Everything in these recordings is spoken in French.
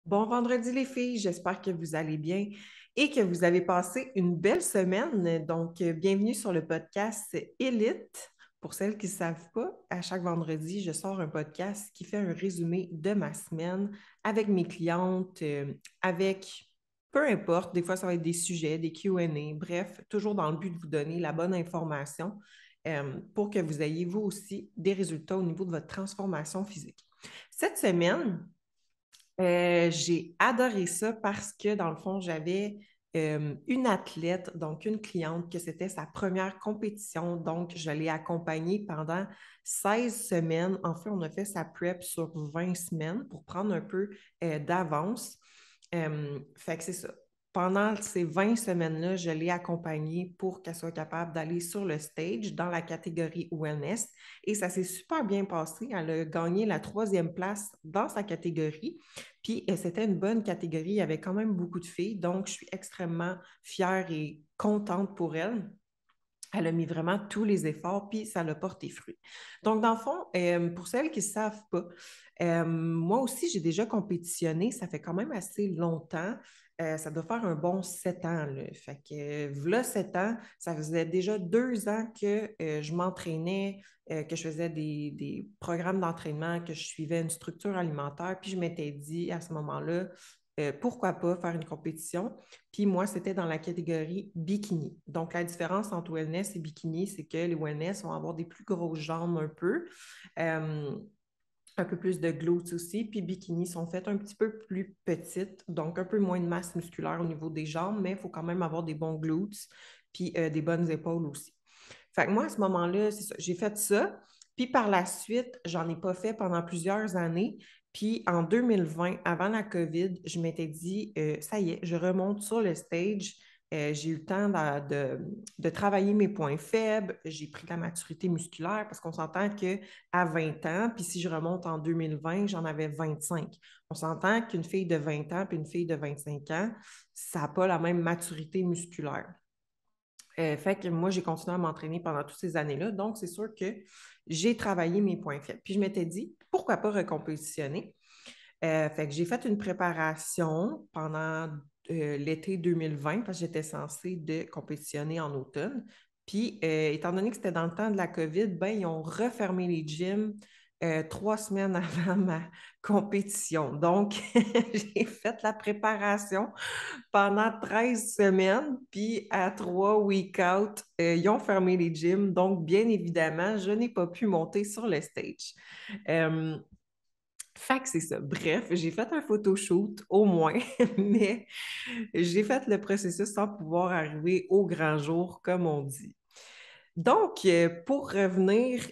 Bon vendredi les filles, j'espère que vous allez bien et que vous avez passé une belle semaine. Donc, bienvenue sur le podcast Élite. Pour celles qui ne savent pas, à chaque vendredi, je sors un podcast qui fait un résumé de ma semaine avec mes clientes, avec peu importe, des fois ça va être des sujets, des Q&A, bref, toujours dans le but de vous donner la bonne information pour que vous ayez vous aussi des résultats au niveau de votre transformation physique. Cette semaine, j'ai adoré ça parce que, dans le fond, j'avais une athlète, donc une cliente, que c'était sa première compétition. Donc, je l'ai accompagnée pendant 16 semaines. En fait, on a fait sa prep sur 20 semaines pour prendre un peu d'avance. Fait que c'est ça. Pendant ces 20 semaines-là, je l'ai accompagnée pour qu'elle soit capable d'aller sur le stage dans la catégorie wellness. Et ça s'est super bien passé. Elle a gagné la troisième place dans sa catégorie. Puis c'était une bonne catégorie. Il y avait quand même beaucoup de filles. Donc, je suis extrêmement fière et contente pour elle. Elle a mis vraiment tous les efforts, puis ça l'a porté fruit. Donc, dans le fond, pour celles qui ne savent pas, moi aussi, j'ai déjà compétitionné. Ça fait quand même assez longtemps. Ça doit faire un bon 7 ans, là. Fait que, là, 7 ans, ça faisait déjà 2 ans que je m'entraînais, que je faisais des programmes d'entraînement, que je suivais une structure alimentaire. Puis je m'étais dit à ce moment-là, pourquoi pas faire une compétition? Puis moi, c'était dans la catégorie bikini. Donc, la différence entre wellness et bikini, c'est que les wellness vont avoir des plus grosses jambes euh, un peu plus de glutes aussi, puis bikini sont faites un petit peu plus petites, donc un peu moins de masse musculaire au niveau des jambes, mais il faut quand même avoir des bons glutes, puis des bonnes épaules aussi. Fait que moi, à ce moment-là, c'est ça, j'ai fait ça. Puis par la suite, j'en ai pas fait pendant plusieurs années. Puis en 2020, avant la COVID, je m'étais dit, ça y est, je remonte sur le stage. J'ai eu le temps de travailler mes points faibles. J'ai pris de la maturité musculaire parce qu'on s'entend qu'à 20 ans, puis si je remonte en 2020, j'en avais 25. On s'entend qu'une fille de 20 ans puis une fille de 25 ans, ça n'a pas la même maturité musculaire. Fait que moi, j'ai continué à m'entraîner pendant toutes ces années-là. Donc, c'est sûr que j'ai travaillé mes points faibles. Puis je m'étais dit, pourquoi pas recompétitionner? Fait que j'ai fait une préparation pendant l'été 2020 parce que j'étais censée de compétitionner en automne. Puis, étant donné que c'était dans le temps de la COVID, ben, ils ont refermé les gyms 3 semaines avant ma compétition. Donc, j'ai fait la préparation pendant 13 semaines, puis à 3 week-out, ils ont fermé les gyms. Donc, bien évidemment, je n'ai pas pu monter sur le stage. Euh, Fait que c'est ça. Bref, j'ai fait un photoshoot au moins, mais j'ai fait le processus sans pouvoir arriver au grand jour, comme on dit. Donc, pour revenir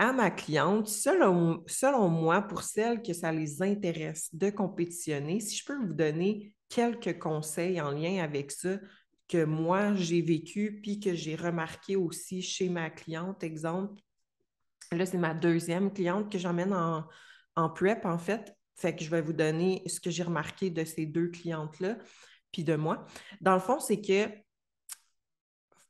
à ma cliente, selon moi, pour celles que ça les intéresse de compétitionner, si je peux vous donner quelques conseils en lien avec ça que moi, j'ai vécu, puis que j'ai remarqué aussi chez ma cliente, exemple, là, c'est ma deuxième cliente que j'emmène en prep, en fait. Fait que je vais vous donner ce que j'ai remarqué de ces deux clientes-là, puis de moi. Dans le fond, c'est que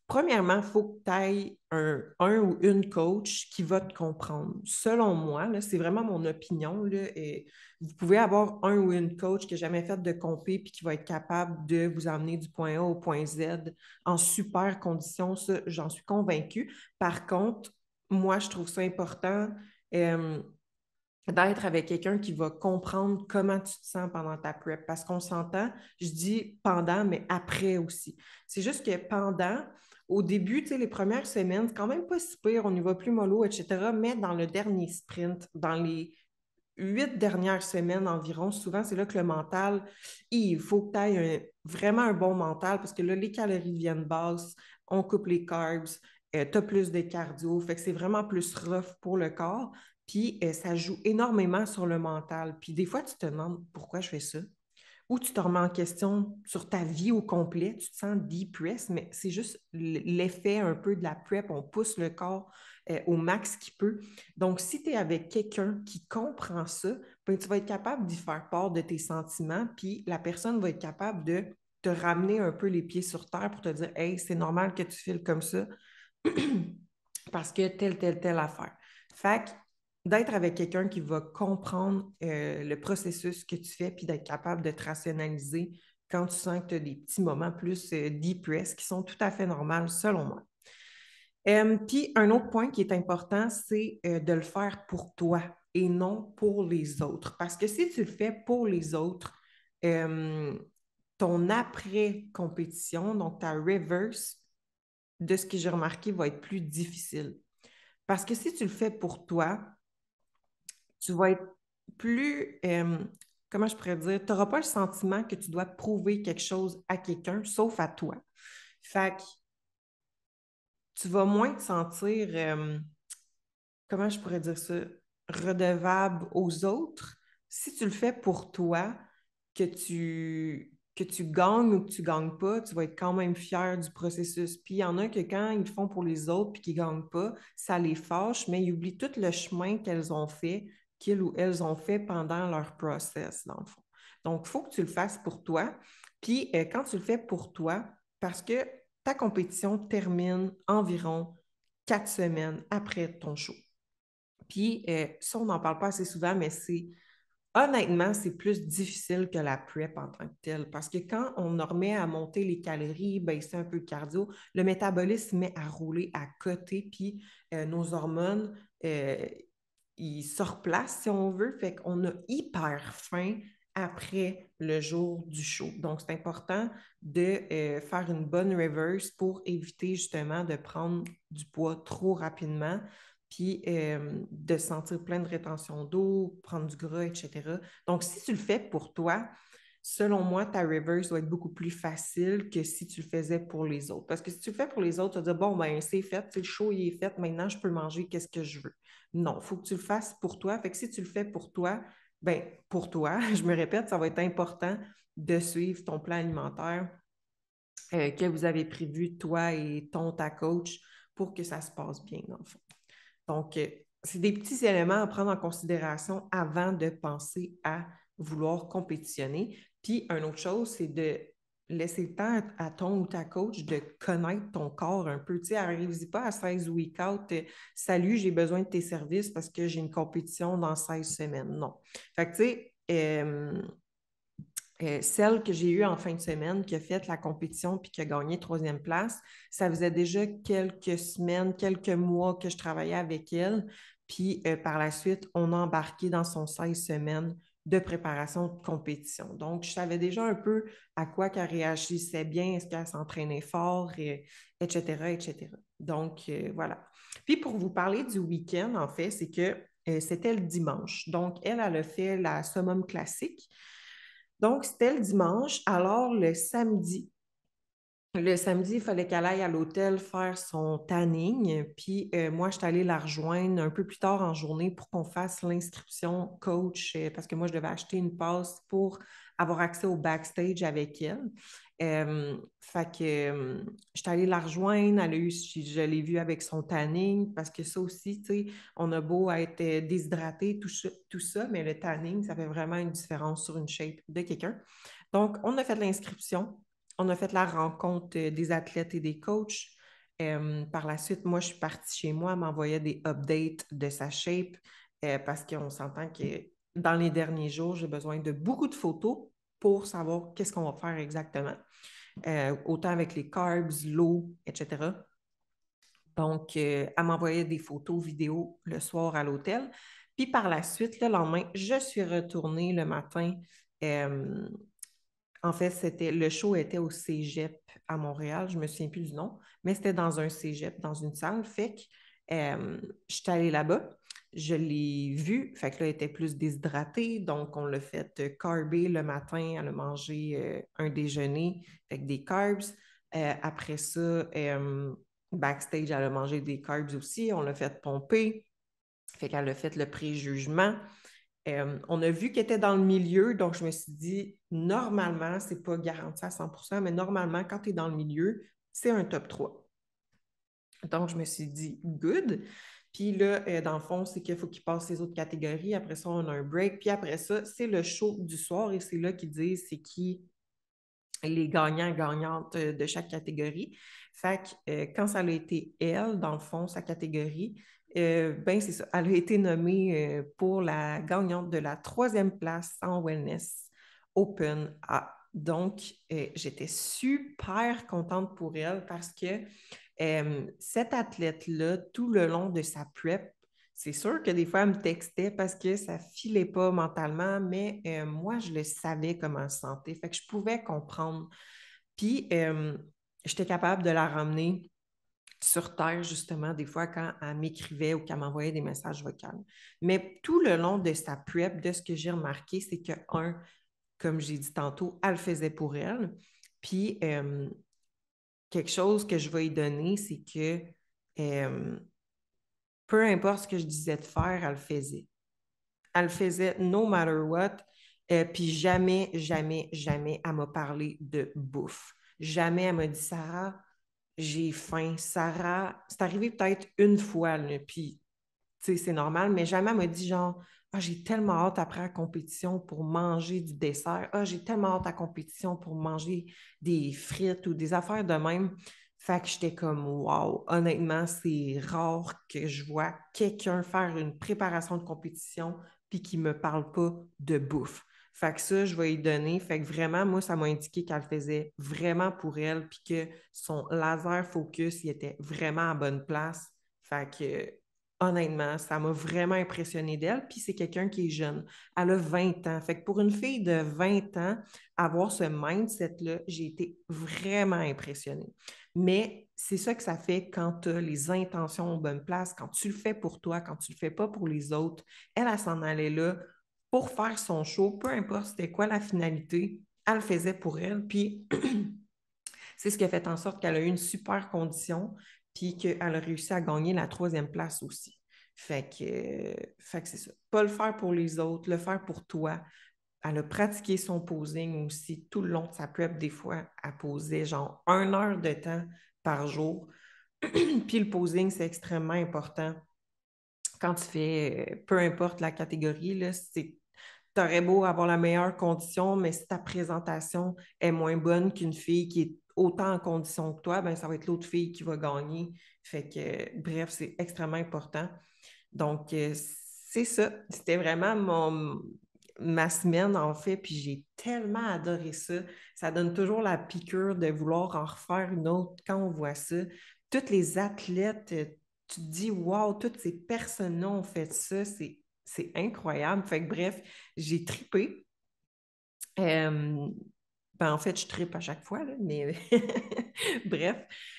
premièrement, il faut que tu ailles un ou une coach qui va te comprendre. Selon moi, là, c'est vraiment mon opinion, là, et vous pouvez avoir un ou une coach qui n'a jamais fait de compé puis qui va être capable de vous emmener du point A au point Z en super conditions. Ça, j'en suis convaincue. Par contre, moi, je trouve ça important euh, d'être avec quelqu'un qui va comprendre comment tu te sens pendant ta prep. Parce qu'on s'entend, je dis pendant, mais après aussi. C'est juste que pendant, au début, tu sais, les premières semaines, c'est quand même pas si pire, on y va plus mollo, etc. Mais dans le dernier sprint, dans les 8 dernières semaines environ, souvent, c'est là que le mental, il faut que tu aies vraiment un bon mental parce que là, les calories viennent basses, on coupe les carbs, tu as plus de cardio, fait que c'est vraiment plus rough pour le corps. Puis ça joue énormément sur le mental. Puis des fois, tu te demandes pourquoi je fais ça. Ou tu te remets en question sur ta vie au complet, tu te sens depressed, mais c'est juste l'effet un peu de la prep, on pousse le corps au max qu'il peut. Donc, si tu es avec quelqu'un qui comprend ça, ben, tu vas être capable d'y faire part de tes sentiments, puis la personne va être capable de te ramener un peu les pieds sur terre pour te dire, hey, c'est normal que tu files comme ça parce que telle affaire. Fait que d'être avec quelqu'un qui va comprendre le processus que tu fais, puis d'être capable de te rationaliser quand tu sens que tu as des petits moments plus depressed qui sont tout à fait normaux, selon moi. Puis un autre point qui est important, c'est de le faire pour toi et non pour les autres. Parce que si tu le fais pour les autres, euh, ton après-compétition, donc ta reverse, de ce que j'ai remarqué, va être plus difficile. Parce que si tu le fais pour toi, tu vas être plus, comment je pourrais dire, tu n'auras pas le sentiment que tu dois prouver quelque chose à quelqu'un, sauf à toi. Fait que tu vas moins te sentir, comment je pourrais dire ça, redevable aux autres si tu le fais pour toi, que tu gagnes ou que tu ne gagnes pas, tu vas être quand même fier du processus. Puis il y en a que quand ils le font pour les autres puis qu'ils ne gagnent pas, ça les fâche, mais ils oublient tout le chemin qu'ils ou elles ont fait pendant leur process, dans le fond. Donc, il faut que tu le fasses pour toi. Puis quand tu le fais pour toi, parce que ta compétition termine environ 4 semaines après ton show. Puis ça, on n'en parle pas assez souvent, mais honnêtement, c'est plus difficile que la prep en tant que telle. Parce que quand on en remet à monter les calories, baisser un peu de cardio, le métabolisme met à rouler à côté, puis nos hormones, ils se replacent si on veut. Fait qu'on a hyper faim après le jour du show. Donc, c'est important de faire une bonne reverse pour éviter justement de prendre du poids trop rapidement puis de sentir plein de rétention d'eau, prendre du gras, etc. Donc, si tu le fais pour toi, selon moi, ta reverse doit être beaucoup plus facile que si tu le faisais pour les autres. Parce que si tu le fais pour les autres, tu vas dire, bon, ben c'est fait, le show, il est fait, maintenant, je peux manger qu'est-ce que je veux. Non, il faut que tu le fasses pour toi. Fait que si tu le fais pour toi, ben pour toi, je me répète, ça va être important de suivre ton plan alimentaire que vous avez prévu, toi et ta coach, pour que ça se passe bien, dans le fond. Donc, c'est des petits éléments à prendre en considération avant de penser à vouloir compétitionner. Puis, une autre chose, c'est de laisser le temps à ton ou ta coach de connaître ton corps un peu. Tu sais, arrive pas à 16 week-out, salut, j'ai besoin de tes services parce que j'ai une compétition dans 16 semaines. Non. Fait que, tu sais, celle que j'ai eue en fin de semaine, qui a fait la compétition puis qui a gagné troisième place, ça faisait déjà quelques semaines, quelques mois que je travaillais avec elle. Puis par la suite, on a embarqué dans son 16 semaines de préparation de compétition. Donc, je savais déjà un peu à quoi qu'elle réagissait bien, est-ce qu'elle s'entraînait fort, etc., etc. Donc, voilà. Puis pour vous parler du week-end, en fait, c'est que c'était le dimanche. Donc, elle a fait la summum classique. Donc, c'était le dimanche. Alors, le samedi, il fallait qu'elle aille à l'hôtel faire son tanning. Puis, moi, je suis allée la rejoindre un peu plus tard en journée pour qu'on fasse l'inscription coach, parce que moi, je devais acheter une passe pour avoir accès au backstage avec elle. Fait que je suis allée la rejoindre. Je l'ai vue avec son tanning, parce que ça aussi, tu sais, on a beau être déshydraté, tout ça, mais le tanning, ça fait vraiment une différence sur une shape de quelqu'un. Donc, on a fait l'inscription. On a fait la rencontre des athlètes et des coachs. Par la suite, moi, je suis partie chez moi, elle m'envoyait des updates de sa shape parce qu'on s'entend que dans les derniers jours, j'ai besoin de beaucoup de photos pour savoir qu'est-ce qu'on va faire exactement. Autant avec les carbs, l'eau, etc. Donc, elle m'envoyait des photos, vidéos le soir à l'hôtel. Puis par la suite, le lendemain, je suis retournée le matin. euh, En fait, le show était au Cégep à Montréal, je ne me souviens plus du nom, mais c'était dans un Cégep, dans une salle. Fait que je suis allée là-bas, je l'ai vue, fait que là, elle était plus déshydratée, donc on l'a fait carber le matin, elle a mangé un déjeuner avec des carbs. Après ça, backstage, elle a mangé des carbs aussi, on l'a fait pomper, fait qu'elle a fait le préjugement. On a vu qu'elle était dans le milieu, donc je me suis dit, normalement, ce n'est pas garanti à 100%, mais normalement, quand tu es dans le milieu, c'est un top 3. Donc, je me suis dit, good. Puis là, dans le fond, c'est qu'il faut qu'ils passent les autres catégories. Après ça, on a un break. Puis après ça, c'est le show du soir et c'est là qu'ils disent c'est qui les gagnants et gagnantes de chaque catégorie. Fait que quand ça a été elle, dans le fond, sa catégorie, Ben c'est ça. Elle a été nommée pour la gagnante de la 3e place en wellness Open A. Donc, j'étais super contente pour elle parce que cette athlète-là, tout le long de sa prep, c'est sûr que des fois, elle me textait parce que ça ne filait pas mentalement, mais moi, je le savais comment elle se sentait. Fait que je pouvais comprendre. Puis, j'étais capable de la ramener sur Terre, justement, des fois, quand elle m'écrivait ou qu'elle m'envoyait des messages vocaux. Mais tout le long de sa prep, de ce que j'ai remarqué, c'est que, comme j'ai dit tantôt, elle le faisait pour elle. Puis, quelque chose que je vais lui donner, c'est que euh, peu importe ce que je disais de faire, elle le faisait. Elle le faisait no matter what. Puis jamais, jamais, jamais, elle m'a parlé de bouffe. Jamais elle m'a dit, Sarah, j'ai faim. Sarah, c'est arrivé peut-être une fois, là, puis c'est normal, mais jamais elle m'a dit genre, ah, j'ai tellement hâte après la compétition pour manger du dessert. Ah, j'ai tellement hâte à la compétition pour manger des frites ou des affaires de même. Fait que j'étais comme, wow, honnêtement, c'est rare que je vois quelqu'un faire une préparation de compétition puis qui ne me parle pas de bouffe. Fait que ça, je vais lui donner. Fait que vraiment, moi, ça m'a indiqué qu'elle faisait vraiment pour elle puis que son laser focus, il était vraiment à bonne place. Fait que honnêtement, ça m'a vraiment impressionné d'elle. Puis c'est quelqu'un qui est jeune. Elle a 20 ans. Fait que pour une fille de 20 ans, avoir ce mindset-là, j'ai été vraiment impressionnée. Mais c'est ça que ça fait quand tu as les intentions aux bonnes places, quand tu le fais pour toi, quand tu le fais pas pour les autres. Elle s'en allait là pour faire son show, peu importe c'était quoi la finalité, elle le faisait pour elle. Puis c'est ce qui a fait en sorte qu'elle a eu une super condition, puis qu'elle a réussi à gagner la 3e place aussi. Fait que c'est ça. Pas le faire pour les autres, le faire pour toi. Elle a pratiqué son posing aussi tout le long de sa prep. Des fois, elle posait genre 1 heure de temps par jour. Puis le posing, c'est extrêmement important quand tu fais, peu importe la catégorie, là, tu aurais beau avoir la meilleure condition, mais si ta présentation est moins bonne qu'une fille qui est autant en condition que toi, ben, ça va être l'autre fille qui va gagner. Fait que, bref, c'est extrêmement important. Donc, c'est ça. C'était vraiment ma semaine, en fait, puis j'ai tellement adoré ça. Ça donne toujours la piqûre de vouloir en refaire une autre quand on voit ça. Toutes les athlètes, tu te dis, wow, toutes ces personnes-là ont fait ça. C'est incroyable. Fait que, bref, j'ai tripé. Euh, ben, en fait, je tripe à chaque fois, là, mais bref.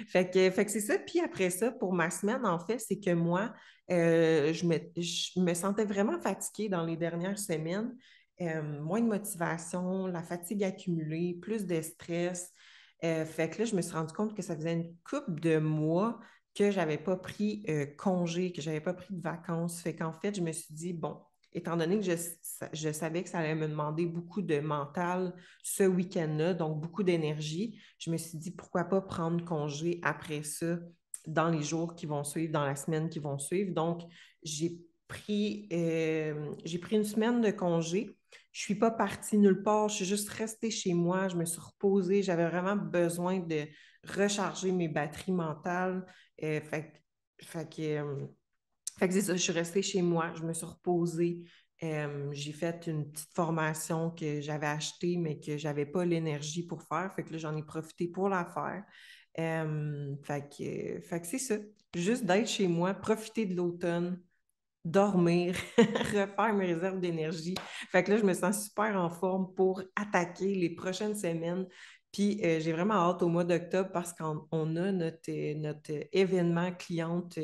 Fait que c'est ça. Puis après ça, pour ma semaine, en fait, c'est que moi, je me sentais vraiment fatiguée dans les dernières semaines. Moins de motivation, la fatigue accumulée, plus de stress. Fait que là, je me suis rendu compte que ça faisait une couple de mois que j'avais pas pris congé, que j'avais pas pris de vacances. Fait qu'en fait, je me suis dit, bon, étant donné que je savais que ça allait me demander beaucoup de mental ce week-end-là, donc beaucoup d'énergie, je me suis dit pourquoi pas prendre congé après ça dans les jours qui vont suivre, dans la semaine qui vont suivre. Donc, j'ai pris une semaine de congé. Je ne suis pas partie nulle part, je suis juste restée chez moi, je me suis reposée, j'avais vraiment besoin de recharger mes batteries mentales. Fait que, fait que c'est ça, je suis restée chez moi, je me suis reposée. J'ai fait une petite formation que j'avais achetée, mais que je n'avais pas l'énergie pour faire. Fait que là, j'en ai profité pour la faire. Fait que c'est ça. Juste d'être chez moi, profiter de l'automne, dormir, refaire mes réserves d'énergie. Fait que là, je me sens super en forme pour attaquer les prochaines semaines. Puis j'ai vraiment hâte au mois d'octobre parce qu'on a notre événement cliente,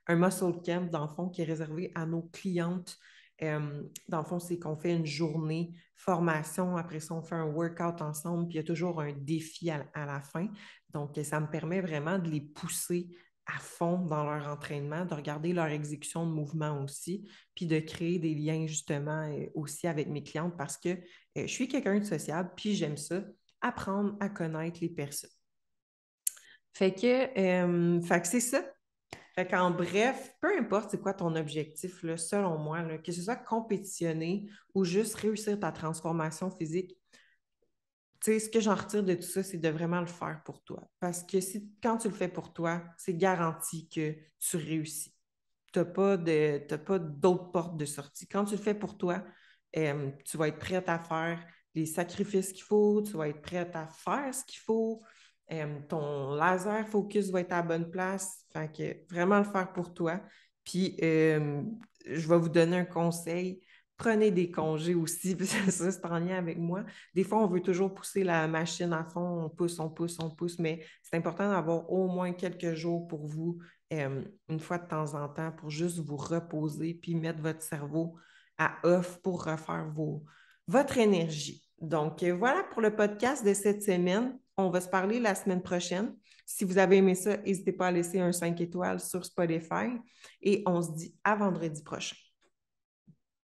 un muscle camp, dans le fond, qui est réservé à nos clientes. Dans le fond, c'est qu'on fait une journée formation. Après ça, on fait un workout ensemble. Puis il y a toujours un défi à la fin. Donc, ça me permet vraiment de les pousser à fond dans leur entraînement, de regarder leur exécution de mouvement aussi, puis de créer des liens justement aussi avec mes clientes parce que je suis quelqu'un de sociable, puis j'aime ça, apprendre à connaître les personnes. Fait que c'est ça. Fait qu'en bref, peu importe c'est quoi ton objectif, là, selon moi, là, que ce soit compétitionner ou juste réussir ta transformation physique, tu sais, ce que j'en retire de tout ça, c'est de vraiment le faire pour toi. Parce que quand tu le fais pour toi, c'est garanti que tu réussis. tu n'as pas d'autres portes de sortie. Quand tu le fais pour toi, tu vas être prête à faire les sacrifices qu'il faut, tu vas être prête à faire ce qu'il faut. Ton laser focus va être à la bonne place. Fait que vraiment le faire pour toi. Puis, je vais vous donner un conseil. Prenez des congés aussi, puis ça, c'est en lien avec moi. Des fois, on veut toujours pousser la machine à fond, on pousse, mais c'est important d'avoir au moins quelques jours pour vous, une fois de temps en temps, pour juste vous reposer, puis mettre votre cerveau à off pour refaire votre énergie. Donc, voilà pour le podcast de cette semaine. On va se parler la semaine prochaine. Si vous avez aimé ça, n'hésitez pas à laisser un 5 étoiles sur Spotify et on se dit à vendredi prochain.